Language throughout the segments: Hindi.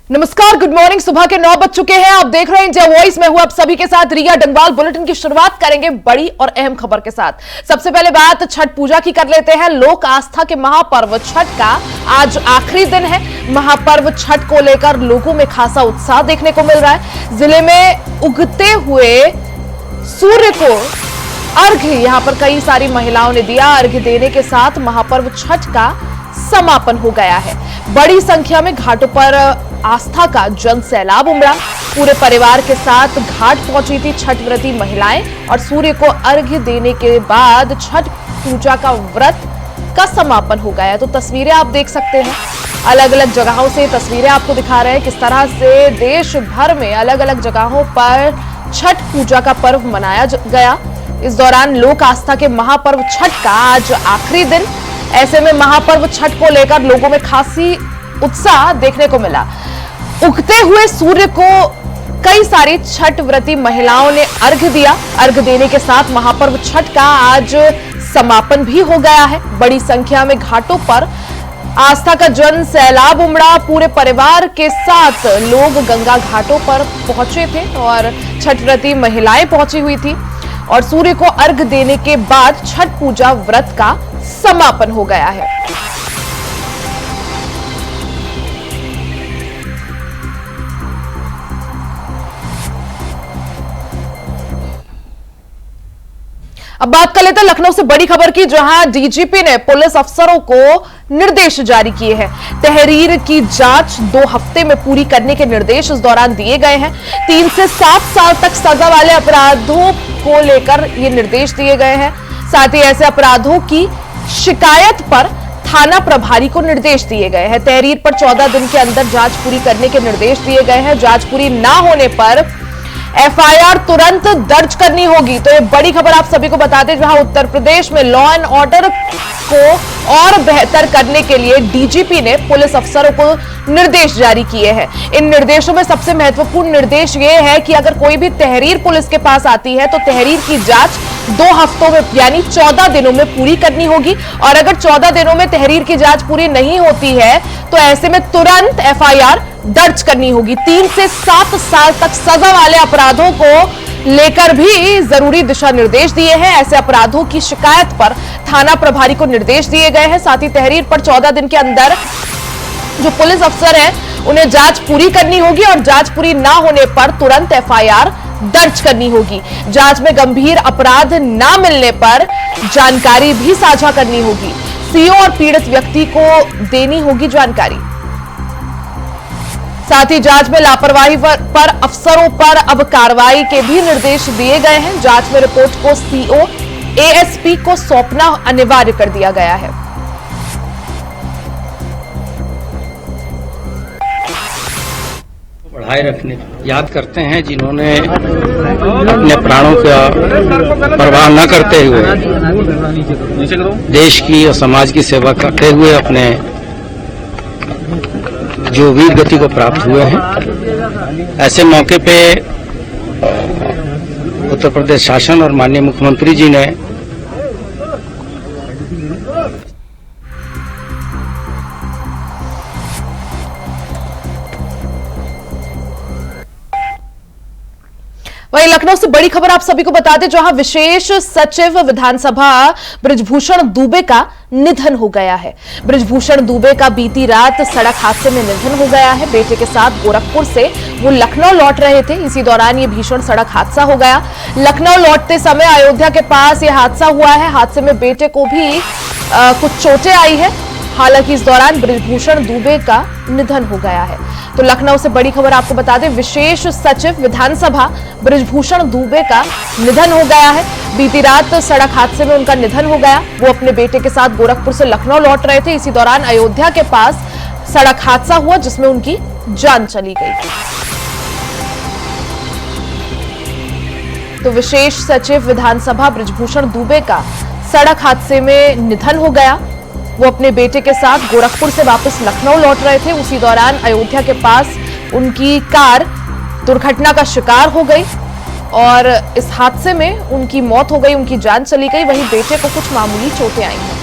नमस्कार, गुड मॉर्निंग। सुबह के 9 बज चुके हैं। आप देख रहे हैं इंडिया वॉइस में हूं आप सभी के साथ रिया डंगवाल। बुलेटिन की शुरुआत करेंगे बड़ी और अहम खबर के साथ। सबसे पहले बात छठ पूजा की कर लेते हैं। लोक आस्था के महापर्व छठ का आज आखिरी दिन है। महापर्व छठ को लेकर लोगों में खासा उत्साह देखने को मिल रहा है। जिले में उगते हुए सूर्य को अर्घ्य यहां पर कई सारी महिलाओं ने दिया। अर्घ्य देने के साथ महापर्व छठ का समापन हो गया है। बड़ी संख्या में घाटों पर आस्था का जन सैलाब उमड़ा। पूरे परिवार के साथ घाट पहुंची थी छठ व्रती महिलाएं और सूर्य को अर्घ्य देने के बाद छठ पूजा का व्रत का समापन हो गया। तो तस्वीरें आप देख सकते हैं, अलग अलग जगहों से तस्वीरें आपको दिखा रहे हैं किस तरह से देश भर में अलग अलग जगहों पर छठ पूजा का पर्व मनाया गया। इस दौरान लोक आस्था के महापर्व छठ का आज आखिरी दिन। ऐसे में महापर्व छठ को लेकर लोगों में खासी उत्साह देखने को मिला। उगते हुए सूर्य को कई सारी छठ व्रती महिलाओं ने अर्घ्य दिया। अर्घ्य देने के साथ महापर्व छठ का आज समापन भी हो गया है। बड़ी संख्या में घाटों पर आस्था का जन सैलाब उमड़ा। पूरे परिवार के साथ लोग गंगा घाटों पर पहुंचे थे और छठ व्रती महिलाएं पहुंची हुई थी और सूर्य को अर्घ्य देने के बाद छठ पूजा व्रत का समापन हो गया है। अब बात कर लेते हैं लखनऊ से बड़ी खबर की, जहां डीजीपी ने पुलिस अफसरों को निर्देश जारी किए हैं। तहरीर की जांच 2 हफ्ते में पूरी करने के निर्देश इस दौरान दिए गए हैं। 3 से 7 साल तक सजा वाले अपराधों को लेकर ये निर्देश दिए गए हैं। साथ ही ऐसे अपराधों की शिकायत पर थाना प्रभारी को निर्देश दिए गए हैं। तहरीर पर 14 दिन के अंदर जांच पूरी करने के निर्देश दिए गए हैं। जांच पूरी ना होने पर एफआईआर तुरंत दर्ज करनी होगी। तो ये बड़ी खबर आप सभी को बता दें, जहां उत्तर प्रदेश में लॉ एंड ऑर्डर को और बेहतर करने के लिए डीजीपी ने पुलिस अफसरों को निर्देश जारी किए हैं। इन निर्देशों में सबसे महत्वपूर्ण निर्देश ये है कि अगर कोई भी तहरीर पुलिस के पास आती है तो तहरीर की जांच 2 हफ्तों में यानी 14 दिनों में पूरी करनी होगी। और अगर 14 दिनों में तहरीर की जांच पूरी नहीं होती है तो ऐसे में तुरंत एफआईआर दर्ज करनी होगी। 3 से 7 साल तक सजा वाले अपराधों को लेकर भी जरूरी दिशा निर्देश दिए हैं। ऐसे अपराधों की शिकायत पर थाना प्रभारी को निर्देश दिए गए हैं। साथ ही तहरीर पर 14 दिन के अंदर जो पुलिस अफसर है उन्हें जांच पूरी करनी होगी और जांच पूरी ना होने पर तुरंत एफआईआर दर्ज करनी होगी। जांच में गंभीर अपराध ना मिलने पर जानकारी भी साझा करनी होगी। सीओ और पीड़ित व्यक्ति को देनी होगी जानकारी। साथ ही जांच में लापरवाही पर अफसरों पर अब कार्रवाई के भी निर्देश दिए गए हैं। जांच में रिपोर्ट को सीओ एएसपी को सौंपना अनिवार्य कर दिया गया है। बढ़ाए रखने याद करते हैं जिन्होंने अपने प्राणों का परवाह न करते हुए देश की और समाज की सेवा करते हुए अपने जो वीर गति को प्राप्त हुए हैं। ऐसे मौके पे उत्तर प्रदेश शासन और माननीय मुख्यमंत्री जी ने वहीं लखनऊ से बड़ी खबर आप सभी को बता दें, जहां विशेष सचिव विधानसभा बृजभूषण दुबे का निधन हो गया है। बृजभूषण दुबे का बीती रात सड़क हादसे में निधन हो गया है। बेटे के साथ गोरखपुर से वो लखनऊ लौट रहे थे। इसी दौरान ये भीषण सड़क हादसा हो गया। लखनऊ लौटते समय अयोध्या के पास ये हादसा हुआ है। हादसे में बेटे को भी कुछ चोटें आई है। हालांकि इस दौरान बृजभूषण दुबे का निधन हो गया है। तो लखनऊ से बड़ी खबर आपको बता दें, विशेष सचिव विधानसभा बृजभूषण दुबे का निधन हो गया है। बीती रात सड़क हादसे में उनका निधन हो गया। वो अपने बेटे के साथ गोरखपुर से लखनऊ लौट रहे थे। इसी दौरान अयोध्या के पास सड़क हादसा हुआ जिसमें उनकी जान चली गई। तो विशेष सचिव विधानसभा बृजभूषण दुबे का सड़क हादसे में निधन हो गया। वो अपने बेटे के साथ गोरखपुर से वापस लखनऊ लौट रहे थे। उसी दौरान अयोध्या के पास उनकी कार दुर्घटना का शिकार हो गई और इस हादसे में उनकी मौत हो गई, उनकी जान चली गई। वहीं बेटे को कुछ मामूली चोटें आई हैं।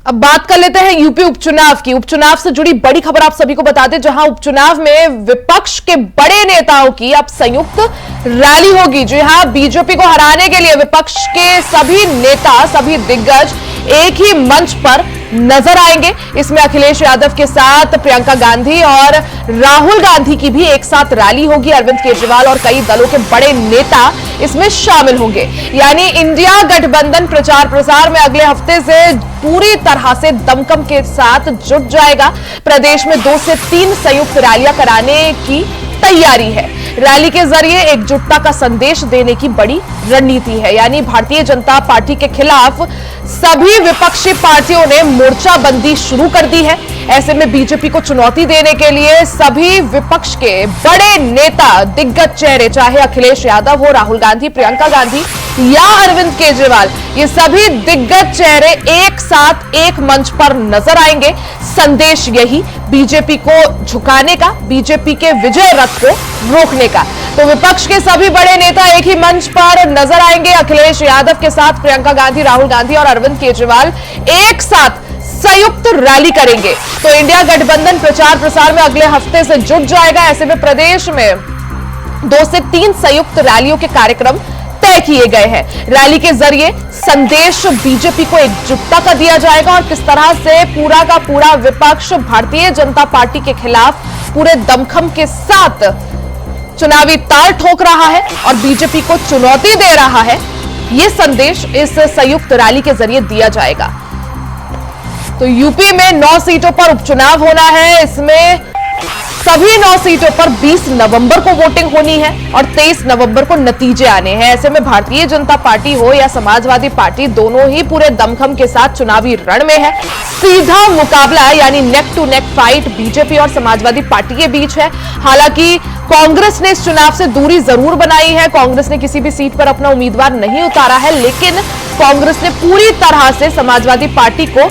अब बात कर लेते हैं यूपी उपचुनाव की। उपचुनाव से जुड़ी बड़ी खबर आप सभी को बता दें, जहां उपचुनाव में विपक्ष के बड़े नेताओं की अब संयुक्त रैली होगी। जी हां, बीजेपी को हराने के लिए विपक्ष के सभी नेता, सभी दिग्गज एक ही मंच पर नजर आएंगे। इसमें अखिलेश यादव के साथ प्रियंका गांधी और राहुल गांधी की भी एक साथ रैली होगी। अरविंद केजरीवाल और कई दलों के बड़े नेता इसमें शामिल होंगे। यानी इंडिया गठबंधन प्रचार प्रसार में अगले हफ्ते से पूरी तरह से दमखम के साथ जुट जाएगा। प्रदेश में 2 से 3 संयुक्त रैलियां कराने की तैयारी है। रैली के जरिए एकजुटता का संदेश देने की बड़ी रणनीति है। यानी भारतीय जनता पार्टी के खिलाफ सभी विपक्षी पार्टियों ने मोर्चाबंदी शुरू कर दी है। ऐसे में बीजेपी को चुनौती देने के लिए सभी विपक्ष के बड़े नेता, दिग्गज चेहरे, चाहे अखिलेश यादव हो, राहुल गांधी, प्रियंका गांधी या अरविंद केजरीवाल, ये सभी दिग्गज चेहरे एक साथ एक मंच पर नजर आएंगे। संदेश यही, बीजेपी को झुकाने का, बीजेपी के विजय रथ को रोकने का। तो विपक्ष के सभी बड़े नेता एक ही मंच पर नजर आएंगे। अखिलेश यादव के साथ प्रियंका गांधी, राहुल गांधी और अरविंद केजरीवाल एक साथ संयुक्त रैली करेंगे। तो इंडिया गठबंधन प्रचार प्रसार में अगले हफ्ते से जुट जाएगा। ऐसे में प्रदेश में 2 से 3 संयुक्त रैलियों के कार्यक्रम तय किए गए हैं। रैली के जरिए संदेश बीजेपी को एकजुटता का दिया जाएगा और किस तरह से पूरा का पूरा विपक्ष भारतीय जनता पार्टी के खिलाफ पूरे दमखम के साथ चुनावी ताल ठोक रहा है और बीजेपी को चुनौती दे रहा है, यह संदेश इस संयुक्त रैली के जरिए दिया जाएगा। तो यूपी में 9 सीटों पर उपचुनाव होना है। इसमें सभी 9 सीटों पर 20 नवंबर को वोटिंग होनी है और 23 नवंबर को नतीजे आने हैं। ऐसे में भारतीय जनता पार्टी हो या समाजवादी पार्टी, दोनों ही पूरे दमखम के साथ चुनावी रण में है। सीधा मुकाबला यानी neck to neck fight BJP और समाजवादी पार्टी के बीच है। हालांकि कांग्रेस ने इस चुनाव से दूरी जरूर बनाई है। कांग्रेस ने किसी भी सीट पर अपना उम्मीदवार नहीं उतारा है, लेकिन कांग्रेस ने पूरी तरह से समाजवादी पार्टी को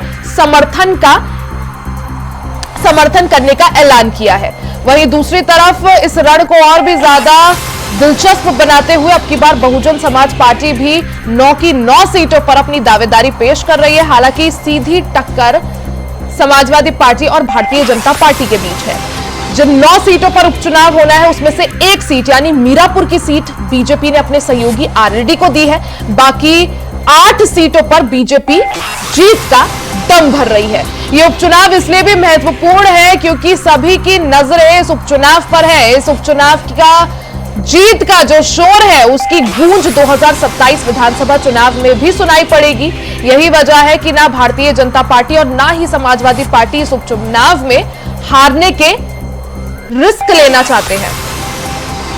समर्थन करने का ऐलान किया है। वहीं दूसरी तरफ इस रण को और भी ज्यादा दिलचस्प बनाते हुए अब की बार बहुजन समाज पार्टी भी 9 की 9 सीटों पर अपनी दावेदारी पेश कर रही है। हालांकि सीधी टक्कर समाजवादी पार्टी और भारतीय जनता पार्टी के बीच है। जिन 9 सीटों पर उपचुनाव होना है उसमें से एक सीट यानी मीरापुर की सीट बीजेपी ने अपने सहयोगी आरएलडी को दी है। बाकी 8 सीटों पर बीजेपी जीत का दम भर रही है। यह उपचुनाव इसलिए भी महत्वपूर्ण है क्योंकि सभी की नजरें इस उपचुनाव पर है। इस उपचुनाव का जीत का जो शोर है उसकी गूंज 2027 विधानसभा चुनाव में भी सुनाई पड़ेगी। यही वजह है कि ना भारतीय जनता पार्टी और ना ही समाजवादी पार्टी इस उपचुनाव में हारने के रिस्क लेना चाहते हैं।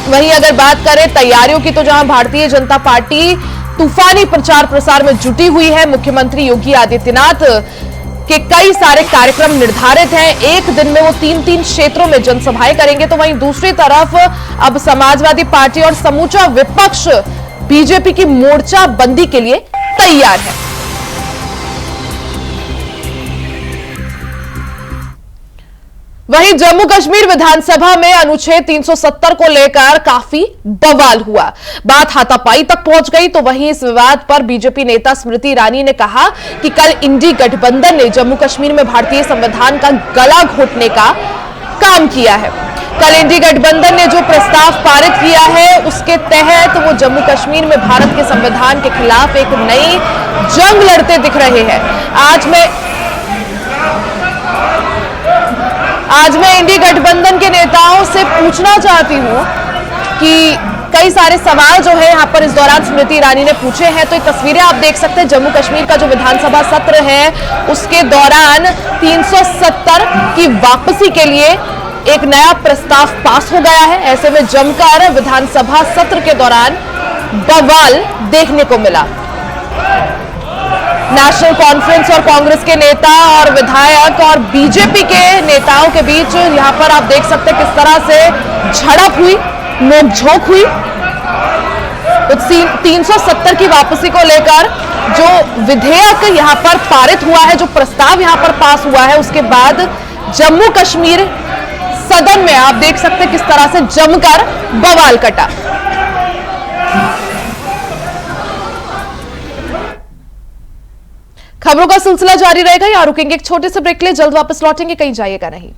वहीं अगर बात करें तैयारियों की, तो जहां भारतीय जनता पार्टी तूफानी प्रचार प्रसार में जुटी हुई है, मुख्यमंत्री योगी आदित्यनाथ के कई सारे कार्यक्रम निर्धारित हैं। एक दिन में वो 3-3 क्षेत्रों में जनसभाएं करेंगे। तो वहीं दूसरी तरफ अब समाजवादी पार्टी और समूचा विपक्ष बीजेपी की मोर्चाबंदी के लिए तैयार है। वहीं जम्मू कश्मीर विधानसभा में अनुच्छेद 370 को लेकर काफी बवाल हुआ। बात हाथापाई तक पहुंच गई। तो वहीं इस विवाद पर बीजेपी नेता स्मृति ईरानी ने कहा कि कल इंडी गठबंधन ने जम्मू कश्मीर में भारतीय संविधान का गला घोटने का काम किया है। कल इंडी गठबंधन ने जो प्रस्ताव पारित किया है उसके तहत वो जम्मू कश्मीर में भारत के संविधान के खिलाफ एक नई जंग लड़ते दिख रहे हैं। आज मैं इंडी गठबंधन के नेताओं से पूछना चाहती हूं कि कई सारे सवाल जो है यहां पर इस दौरान स्मृति ईरानी ने पूछे हैं। तो ये तस्वीरें आप देख सकते हैं, जम्मू कश्मीर का जो विधानसभा सत्र है उसके दौरान 370 की वापसी के लिए एक नया प्रस्ताव पास हो गया है। ऐसे में जमकर विधानसभा सत्र के दौरान बवाल देखने को मिला। नेशनल कॉन्फ्रेंस और कांग्रेस के नेता और विधायक और बीजेपी के नेताओं के बीच यहां पर आप देख सकते हैं किस तरह से झड़प हुई, नोकझोंक हुई। तो 370 की वापसी को लेकर जो विधेयक यहां पर पारित हुआ है, जो प्रस्ताव यहां पर पास हुआ है, उसके बाद जम्मू कश्मीर सदन में आप देख सकते हैं किस तरह से जमकर बवाल कटा। खबरों का सिलसिला जारी रहेगा, यहाँ रुकेंगे एक छोटे से ब्रेक के लिए, जल्द वापस लौटेंगे, कहीं जाइएगा नहीं।